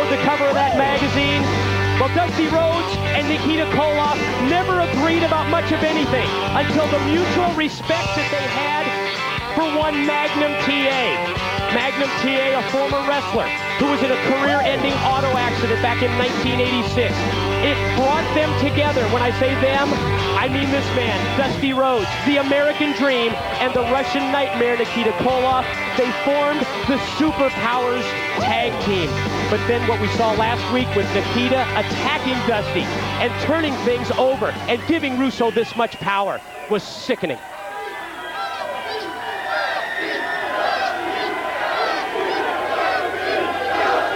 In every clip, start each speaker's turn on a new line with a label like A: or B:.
A: Russo the cover of that magazine. Well, Dusty Rhodes and Nikita Koloff never agreed about much of anything until the mutual respect that they had for one Magnum TA. Magnum TA, a former wrestler who was in a career-ending auto accident back in 1986. It brought them together. When I say them, I mean this man, Dusty Rhodes, the American Dream, and the Russian Nightmare, Nikita Koloff. They formed the Superpowers tag team. But then what we saw last week with Nikita attacking Dusty and turning things over and giving Russo this much power was sickening.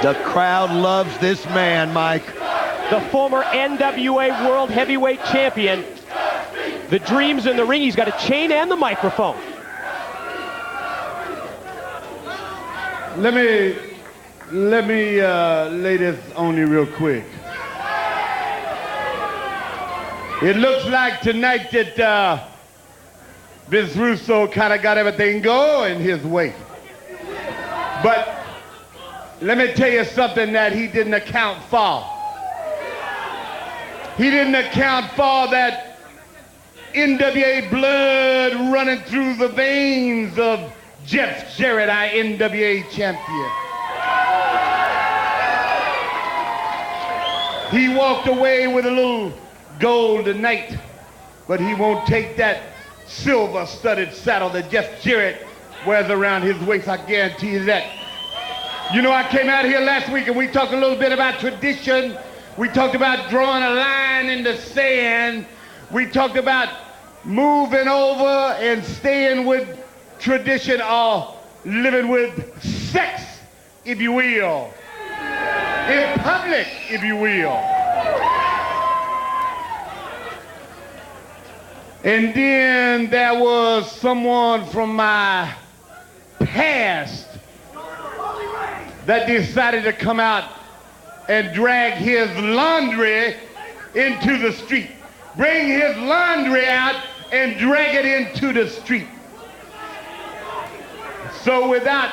B: The crowd loves this man, Mike.
A: The former NWA World Heavyweight Champion. The Dream's in the ring. He's got a chain and the microphone.
C: Let me lay this on you real quick. It looks like tonight that Vince Russo kind of got everything going his way. But let me tell you something that he didn't account for. He didn't account for that NWA blood running through the veins of Jeff Jarrett, our NWA champion. He walked away with a little gold tonight, but he won't take that silver-studded saddle that Jeff Jarrett wears around his waist. I guarantee you that. You know, I came out here last week and we talked a little bit about tradition. We talked about drawing a line in the sand. We talked about moving over and staying with tradition or living with sex, if you will. In public, if you will. And then there was someone from my past that decided to come out and drag his laundry into the street. Bring his laundry out and drag it into the street. So without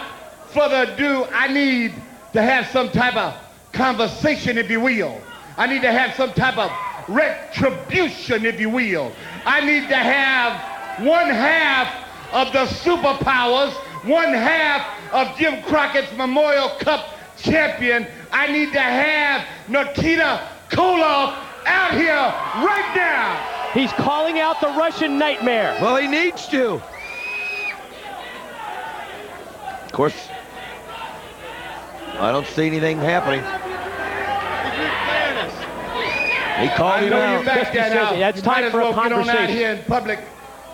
C: further ado, I need to have some type of conversation, if you will. I need to have some type of retribution, if you will. I need to have one half of the Superpowers, one half of Jim Crockett's Memorial Cup champion. I need to have Nikita Koloff out here right now.
A: He's calling out the Russian Nightmare.
B: Well, he needs to. Of course, I don't see anything happening. He called him out.
A: That's time for a conversation.
C: Get on out here in public,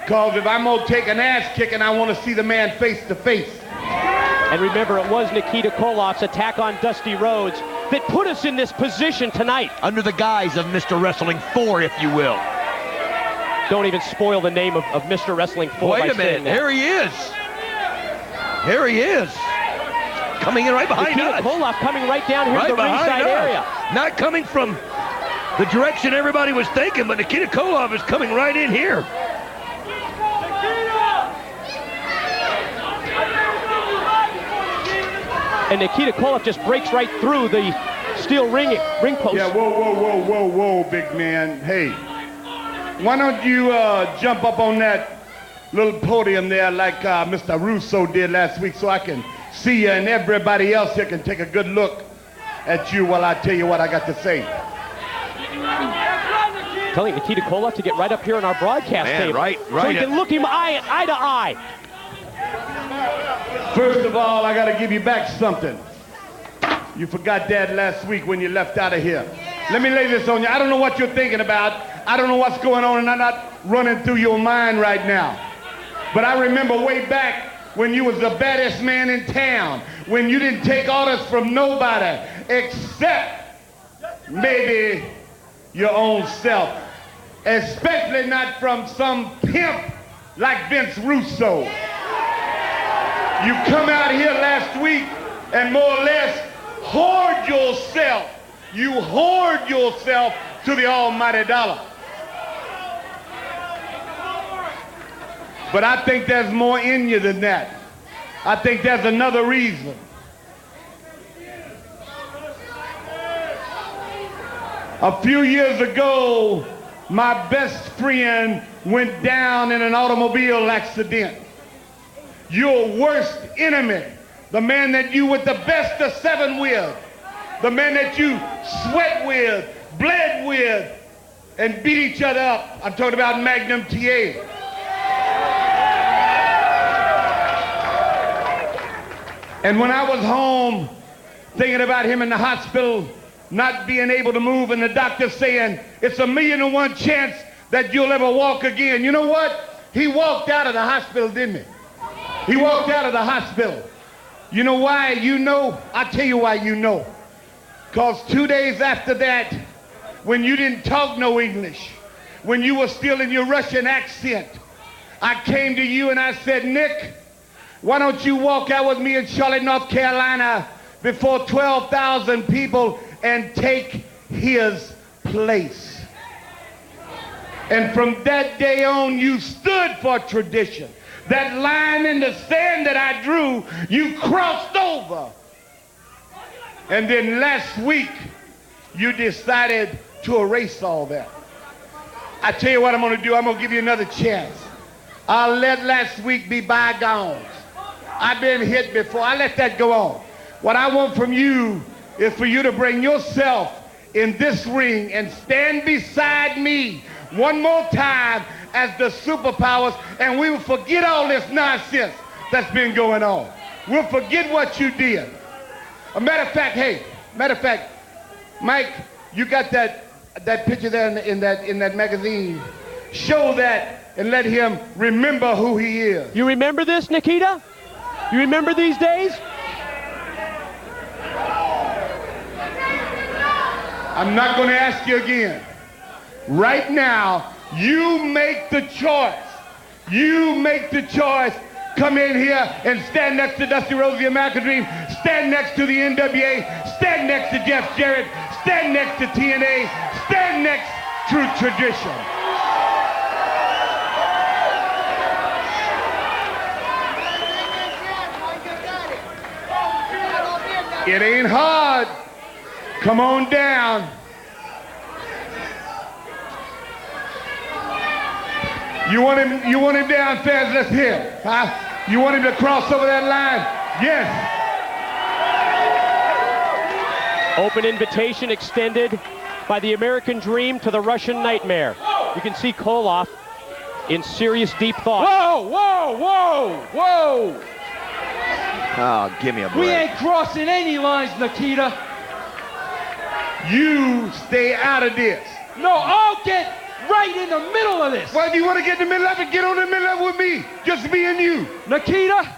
C: because if I'm going to take an ass kicking, I want to see the man face to face.
A: And remember, it was Nikita Koloff's attack on Dusty Rhodes that put us in this position tonight.
B: Under the guise of Mr. Wrestling 4, if you will.
A: Don't even spoil the name of Mr. Wrestling 4.
B: Wait a minute, here he is. Here he is. Coming in right behind
A: Nikita
B: us.
A: Koloff coming right down here to the ringside area.
B: Not coming from the direction everybody was thinking, but Nikita Koloff is coming right in here.
A: And Nikita Koloff just breaks right through the steel ring post.
C: Yeah, whoa, big man. Hey, why don't you jump up on that little podium there like Mr. Russo did last week, so I can see you and everybody else here can take a good look at you while I tell you what I got to say.
A: Telling Nikita Koloff to get right up here on our broadcast table.
B: Right.
A: So we can look him eye to eye.
C: First of all, I got to give you back something. You forgot that last week when you left out of here. Let me lay this on you. I don't know what you're thinking about. I don't know what's going on, and I'm not running through your mind right now. But I remember way back when you was the baddest man in town, when you didn't take orders from nobody except maybe your own self, especially not from some pimp like Vince Russo. You come out here last week and more or less hoard yourself. You hoard yourself to the almighty dollar. But I think there's more in you than that. I think there's another reason. A few years ago, my best friend went down in an automobile accident. Your worst enemy, the man that you were the best of seven with, the man that you sweat with, bled with, and beat each other up. I'm talking about Magnum TA. And when I was home thinking about him in the hospital, not being able to move, and the doctor saying, it's 1,000,000 to 1 chance that you'll ever walk again. You know what? He walked out of the hospital, didn't he? He walked out of the hospital. You know why? You know? I'll tell you why you know. Because 2 days after that, when you didn't talk no English, when you were still in your Russian accent, I came to you and I said, Nick, why don't you walk out with me in Charlotte, North Carolina before 12,000 people and take his place? And from that day on, you stood for tradition. That line in the sand that I drew, you crossed over. And then last week, you decided to erase all that. I tell you what I'm going to do. I'm going to give you another chance. I'll let last week be bygones. I've been hit before. I let that go on. What I want from you is for you to bring yourself in this ring and stand beside me one more time as the superpowers, and we will forget all this nonsense that's been going on. We'll forget what you did. A matter of fact, Mike, you got that picture there in that magazine. Show that and let him remember who he is.
A: You remember this, Nikita? You remember these days?
C: I'm not going to ask you again. Right now, you make the choice. You make the choice. Come in here and stand next to Dusty Rhodes, the American Dream. Stand next to the NWA. Stand next to Jeff Jarrett. Stand next to TNA. Stand next to tradition. It ain't hard. Come on down. You want him downstairs? Let's hear it. Huh? You want him to cross over that line? Yes.
A: Open invitation extended by the American Dream to the Russian Nightmare. You can see Koloff in serious deep thought.
D: Whoa, whoa, whoa, whoa!
B: Oh, give me a break.
D: We ain't crossing any lines, Nikita.
C: You stay out of this.
D: No, I'll get right in the middle of this.
C: Well, if you want to get in the middle of it, get on the middle of it with me. Just me and you.
D: Nikita,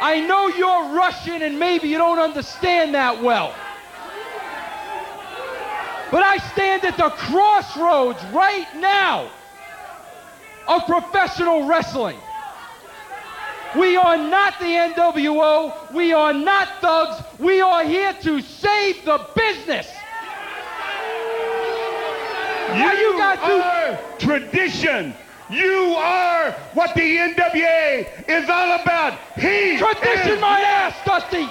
D: I know you're Russian and maybe you don't understand that well. But I stand at the crossroads right now of professional wrestling. We are not the NWO. We are not thugs. We are here to save the business.
C: You are tradition. You are what the NWA is all about.
D: Tradition my ass, Dusty.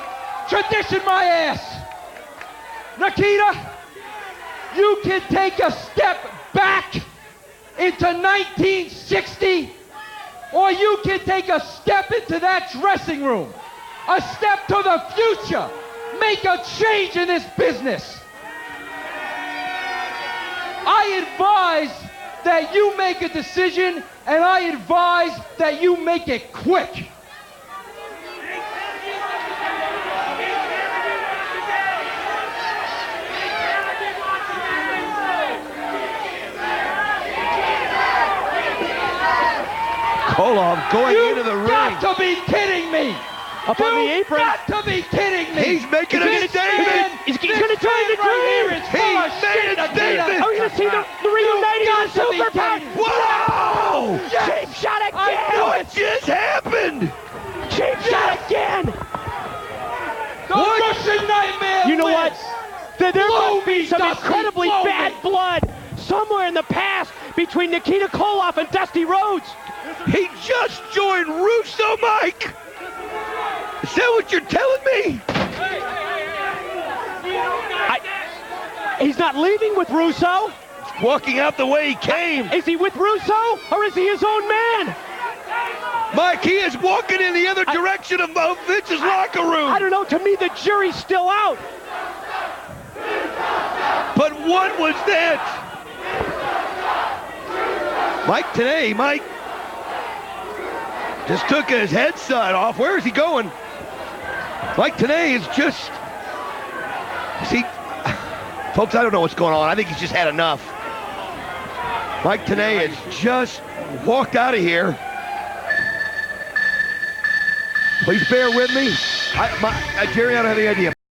D: Tradition my ass. Nikita, you can take a step back into 1960, or you can take a step into that dressing room, a step to the future, make a change in this business. I advise that you make a decision, and I advise that you make it quick.
B: Koloff going into the ring.
D: You've got to be kidding me!
A: Up on the apron.
D: You've got to be kidding me!
B: He's making a statement.
A: He's going to join the Dream.
D: He's made
B: a statement.
A: Are we going to see the reuniting of the Super Pack?
B: Whoa!
A: Cheap shot again!
B: What just happened?
A: Cheap shot again!
D: The Russian Nightmare
A: You know what?
D: wins.
A: There
D: Blow
A: must be
D: me,
A: some
D: Dusty,
A: incredibly
D: blow
A: bad
D: me.
A: blood somewhere in the past between Nikita Koloff and Dusty Rhodes.
B: He just joined Russo, Mike. Is that what you're telling me?
A: He's not leaving with Russo.
B: Walking out the way he came.
A: Is he with Russo or is he his own man?
B: Mike, he is walking in the other direction of Vince's locker room.
A: I don't know. To me, the jury's still out.
B: But what was that? Mike just took his headset off. Where is he going? Mike Tenay is just... See, folks, I don't know what's going on. I think he's just had enough. Mike Tenay has just walked out of here. Please bear with me. Jerry, I don't have any idea.